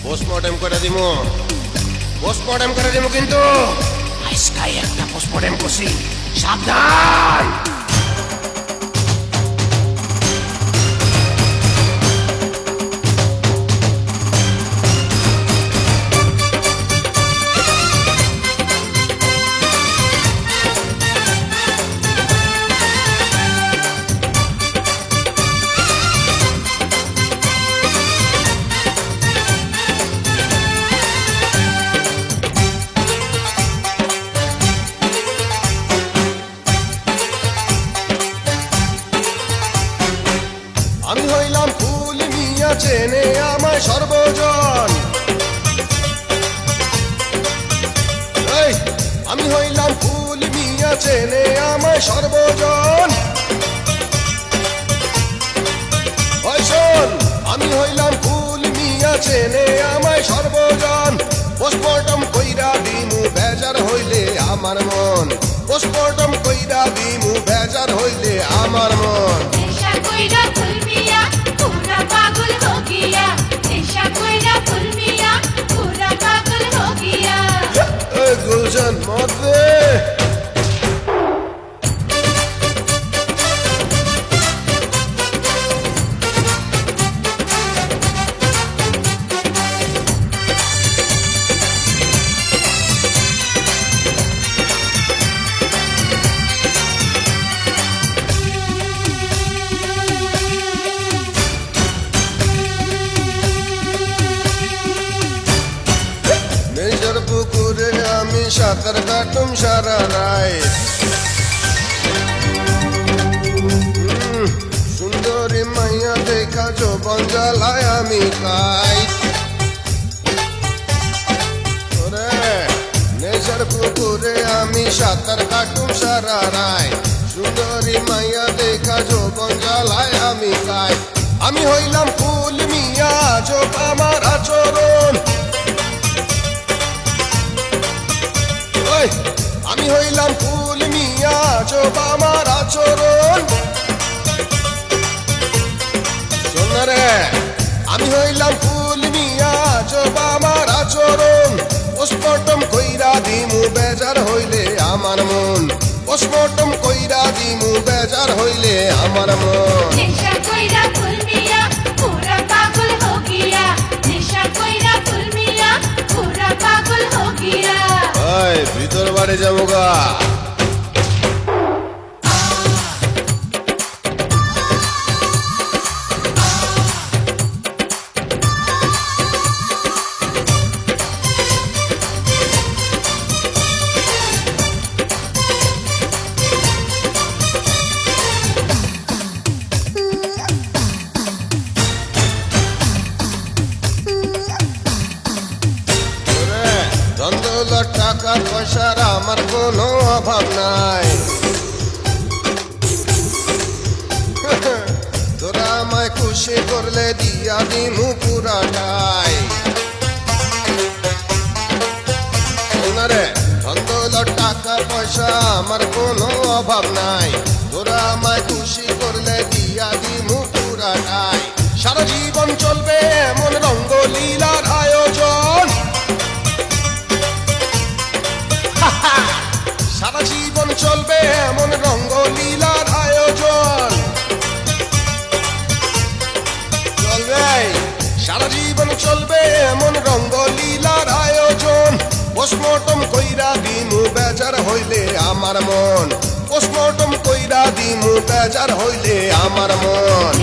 Postmortem করে দিমু, postmortem করে দিমু, কিন্তু আজকাই একটা পোস্টমর্টেম করছি, সাবধান। আমি হইলাম ফুল মিয়া, চেনে আমায় সর্বজন। আমি হইলাম ফুল মিয়া, চেনে আমায় সর্বজন। শোন, আমি হইলাম ফুল মিয়া, চেনে আমায় সর্বজন। পোস্টমর্টম কইরা দিমু, বেজার হইলে আমার মন। পোস্টমর্টম কইরা দিমু, বেজার হইলে আমার মন। গুলশান মধ্যে নিজের পুকুরে আমি সাঁতার কাটুম সারা রাত। সুন্দরী মাইয়া দেখা যৌবন জ্বালায় আমি খাই। নিজের পুকুরে আমি সাঁতার কাটুম সারা রাত। সুন্দরী মাইয়া দেখা যৌবন জ্বালায় আমি খাই। আমি হইলাম ফুল মিয়া, যোগ আমার আচরণ। আমি হইলাম ফুল মিয়া, যোগ আমার আচরণ। শোন রে, আমি হইলাম ফুল মিয়া, যোগ আমার আচরণ। পোস্টমর্টম কইরা দিমু, বেজার হইলে আমার মন। পোস্টমর্টম কইরা দিমু, বেজার হইলে আমার মন। ভিতর বাড়ি যাবো গা। টাকা পয়সার আমার কোনো অভাব নাই। তোরা আমায় খুশি করলে দিয়া দিমু পুরাটাই। রে ধন্দৌলত টাকা পয়সা আমার কোনো অভাব নাই। তোরা আমায় খুশি করলে দিয়া দিমু পুরাটাই। সারা জীবন চলবে এমন রঙ্গলীলার আয়োজন। সারা জীবন চলবে এমন রঙ্গলীলার আয়োজন। চলবে, সারা জীবন চলবে এমন রঙ্গলীলার আয়োজন। পোস্টমর্টম কইরা দিমু, বেজার হইলে আমার মন। পোস্টমর্টম কইরা দিমু, বেজার হইলে আমার মন।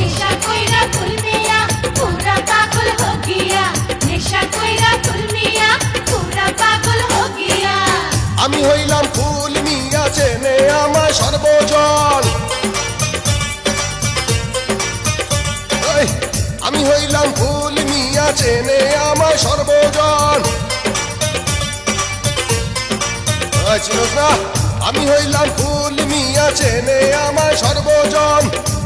আমি হইলাম ফুল মিয়া, চেনে আমায় সর্বজন। আমি হইলাম ফুল মিয়া, চেনে আমায় সর্বজন। চিনস না? আমি হইলাম ফুল মিয়া, চেনে আমায় সর্বজন।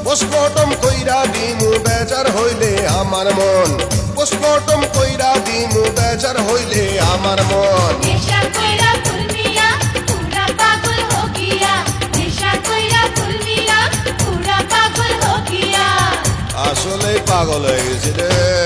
পোস্টমর্টম কইরা দিমু, বেজার হইলে আমার মন। পোস্টমর্টম কইরা দিমু, বেজার হইলে আমার মন। আসলে পাগল হয়ে গেছি রে।